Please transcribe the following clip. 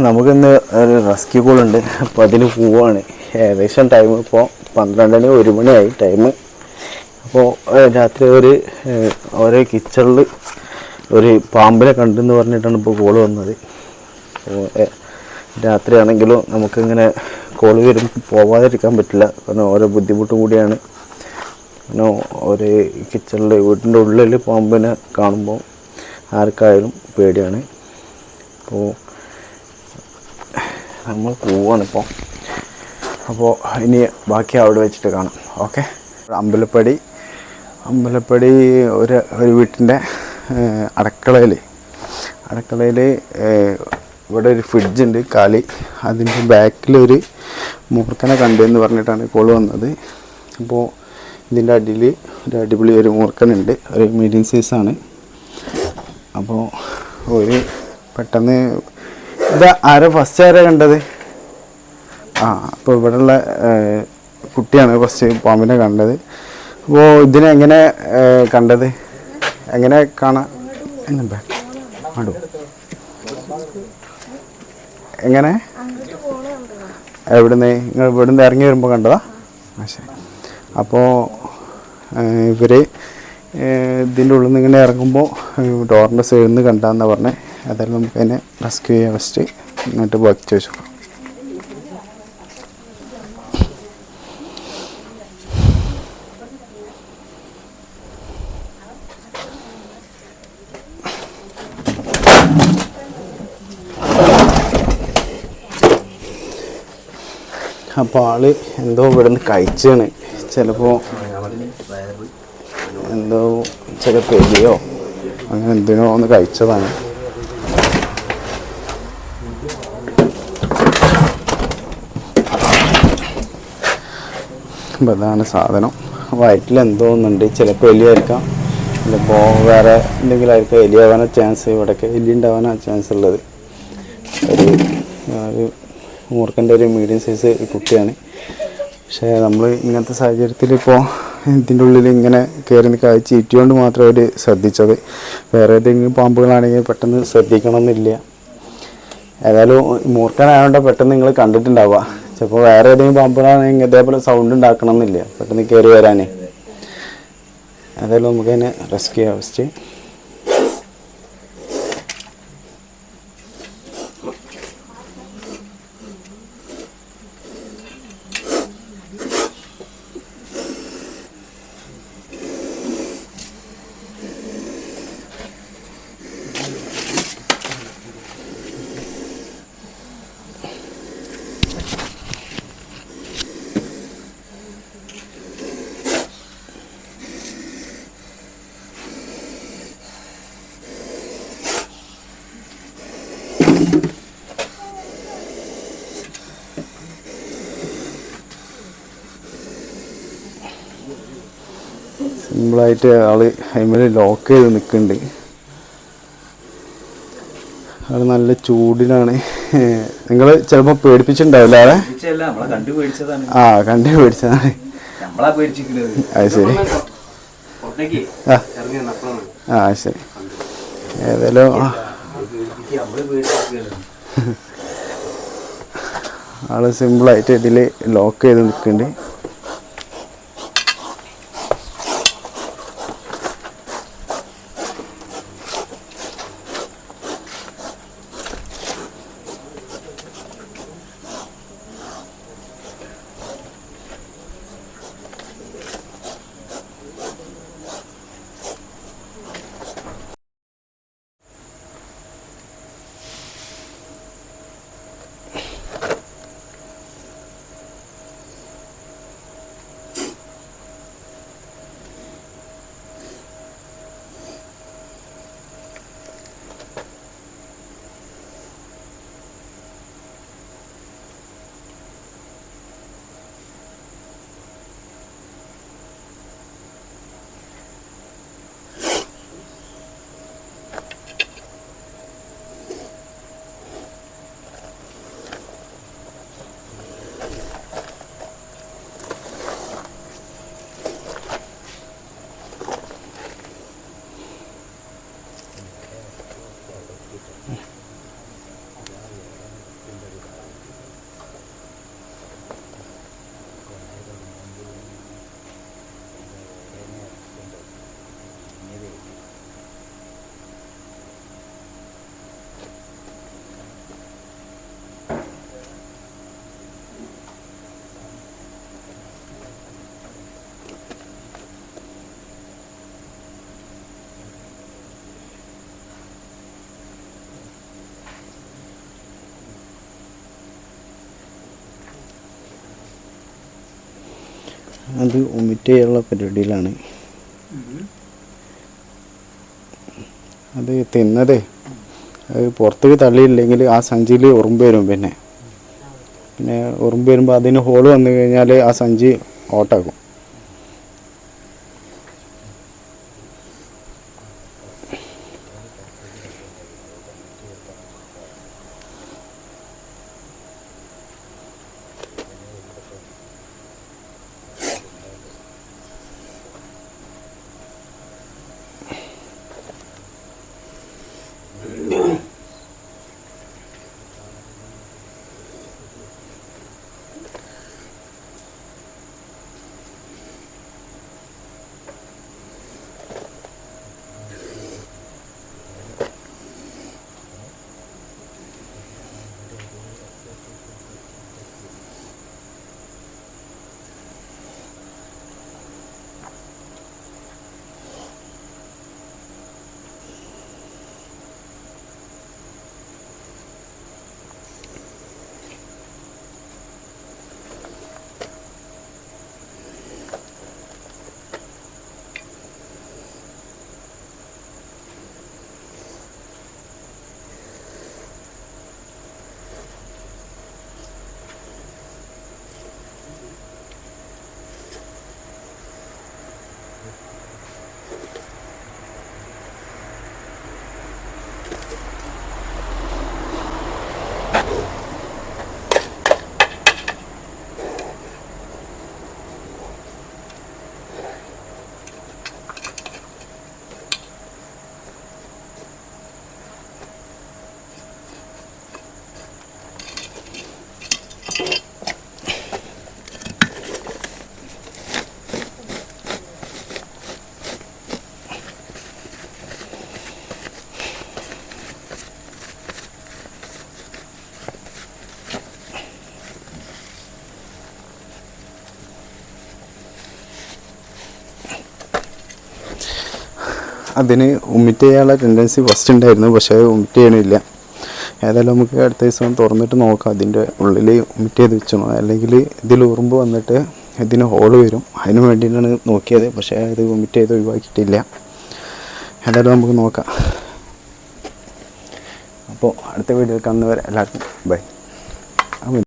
നമുക്കിന്ന് ഒരു rescue call ഉണ്ട്. അപ്പോൾ അതിന് പോവാണ്. ഏകദേശം ടൈം ഇപ്പോൾ 12 1 മണിയായി ടൈം. അപ്പോൾ രാത്രി ഒരു കിച്ചണിൽ ഒരു പാമ്പിനെ കണ്ടെന്ന് പറഞ്ഞിട്ടാണ് ഇപ്പോൾ കോൾ വന്നത്. അപ്പോൾ രാത്രിയാണെങ്കിലും നമുക്കിങ്ങനെ കോൾ വരുമ്പോൾ പോവാതിരിക്കാൻ പറ്റില്ല. കാരണം ഓരോ ബുദ്ധിമുട്ടും കൂടിയാണ്. കാരണം ഒരു കിച്ചണിൽ വീട്ടിൻ്റെ ഉള്ളിൽ പാമ്പിനെ കാണുമ്പോൾ ആർക്കായാലും പേടിയാണ്. അപ്പോൾ നമ്മൾ പോവാണിപ്പോൾ. അപ്പോൾ ഇനി ബാക്കി അവിടെ വെച്ചിട്ട് കാണാം. ഓക്കെ. അമ്പലപ്പടി ഒരു വീട്ടിൻ്റെ അടുക്കളയിൽ ഇവിടെ ഒരു ഫ്രിഡ്ജുണ്ട് കാലി. അതിൻ്റെ ബാക്കിലൊരു മൂർഖനെ കണ്ടെന്ന് പറഞ്ഞിട്ടാണ് കോൾ വന്നത്. അപ്പോൾ ഇതിൻ്റെ അടിയിൽ ഒരു അടിപൊളി ഒരു മൂർഖനുണ്ട്. ഒരു മീഡിയം സൈസാണ്. അപ്പോൾ പെട്ടെന്ന് ഇത് ഫസ്റ്റ് ആരാ കണ്ടത്? അപ്പോൾ ഇവിടെയുള്ള കുട്ടിയാണ് ഫസ്റ്റ് പാമ്പിനെ കണ്ടത്. അപ്പോൾ ഇതിനെങ്ങനെ കണ്ടത്? എങ്ങനെ കാണാം? എങ്ങനെ എവിടുന്ന് നിങ്ങൾ ഇവിടുന്ന് ഇറങ്ങി വരുമ്പോൾ കണ്ടതാ? ശരി. അപ്പോൾ ഇവർ ഇതിൻ്റെ ഉള്ളിൽ നിന്ന് ഇങ്ങനെ ഇറങ്ങുമ്പോൾ ഡോറിൻ്റെ സൈഡിൽ നിന്ന് കണ്ടാന്നാണ് പറഞ്ഞത്. അതായത് നമുക്ക് അതിനെ റെസ്ക്യൂ ചെയ്യാൻ ഫസ്റ്റ് എന്നിട്ട് ബാക്കി ചോദിച്ചു നോക്കാം. അപ്പോൾ ആള് എന്തോ ഇവിടെ നിന്ന് കഴിച്ചാണ്. ചിലപ്പോൾ എന്തോ ചില പെരിയോ അങ്ങനെ എന്തിനോ ഒന്ന് കഴിച്ചതാണ്. അപ്പോൾ അതാണ് സാധനം. വയറ്റിൽ എന്തോ ഒന്നുണ്ട്. ചിലപ്പോൾ എലിയായിരിക്കാം, ചിലപ്പോൾ വേറെ എന്തെങ്കിലും ആയിരിക്കും. എലിയാവാനാണ് ചാൻസ്. ഇവിടെയൊക്കെ എലി ഉണ്ടാവാനാണ് ചാൻസ് ഉള്ളത്. ഒരു മൂർഖൻ്റെ ഒരു മീഡിയം സൈസ് കുട്ടിയാണ്. പക്ഷേ നമ്മൾ ഇങ്ങനത്തെ സാഹചര്യത്തിൽ ഇപ്പോൾ ഇതിൻ്റെ ഉള്ളിൽ ഇങ്ങനെ കയറി നിൽക്കാൻ ചീറ്റിയോണ്ട് മാത്രമേ അവർ ശ്രദ്ധിച്ചത്. വേറെ ഏതെങ്കിലും പാമ്പുകളാണെങ്കിൽ പെട്ടെന്ന് ശ്രദ്ധിക്കണമെന്നില്ല. ഏതായാലും മൂർഖനായതുകൊണ്ട് പെട്ടെന്ന് നിങ്ങൾ കണ്ടിട്ടുണ്ടാവുക. ചിലപ്പോൾ വേറെ ഏതെങ്കിലും പാമ്പുകളാണെങ്കിൽ ഇതേപോലെ സൗണ്ട് ഉണ്ടാക്കണമെന്നില്ല പെട്ടെന്ന് കയറി വരാനേ. ഏതായാലും നമുക്കതിനെ റെസ്ക്യൂ ചെയ്യാം ഫസ്റ്റ്. സിമ്പിളായിട്ട് ആള് അതിന്മേൽ ലോക്ക് ചെയ്ത് നിൽക്കുന്നുണ്ട്. ആള് നല്ല ചൂടിലാണ്. നിങ്ങൾ ചിലപ്പോൾ പേടിപ്പിച്ചിട്ടുണ്ടാവില്ല ആളെ? കണ്ടു പേടിച്ചതാണ്. അത് ശരി. ശരി. ഏതായാലും ആള് സിമ്പിളായിട്ട് ഇതിൽ ലോക്ക് ചെയ്ത് നിൽക്കുന്നുണ്ട്. അത് ഒമിറ്റ് ചെയ്യാനുള്ള പരിപാടിയിലാണ്. അത് തിന്നതേ അത് പുറത്തേക്ക് തള്ളിയില്ലെങ്കിൽ ആ സഞ്ചിയിൽ ഉറുമ്പ് വരും. പിന്നെ ഉറുമ്പ് വരുമ്പോൾ അതിന് ഹോള് വന്നു കഴിഞ്ഞാൽ ആ സഞ്ചി ഓട്ടാക്കും. അതിന് ഒമിറ്റ് ചെയ്യാനുള്ള ടെൻഡൻസി ഫസ്റ്റ് ഉണ്ടായിരുന്നു, പക്ഷേ അത് ഒമിറ്റ് ചെയ്യണില്ല. ഏതായാലും നമുക്ക് അടുത്ത ദിവസം തുറന്നിട്ട് നോക്കാം അതിൻ്റെ ഉള്ളിൽ ഒമിറ്റ് ചെയ്ത് വെച്ചോ, അല്ലെങ്കിൽ ഇതിൽ ഉറുമ്പ് വന്നിട്ട് ഇതിന് ഹോള് വരും. അതിന് വേണ്ടിയിട്ടാണ് നോക്കിയത്, പക്ഷേ ഇത് ഒമിറ്റ് ചെയ്ത് ഒഴിവാക്കിയിട്ടില്ല. ഏതായാലും നമുക്ക് നോക്കാം. അപ്പോൾ അടുത്ത വീഡിയോ കാണുന്നവരെ എല്ലാവർക്കും ബൈ.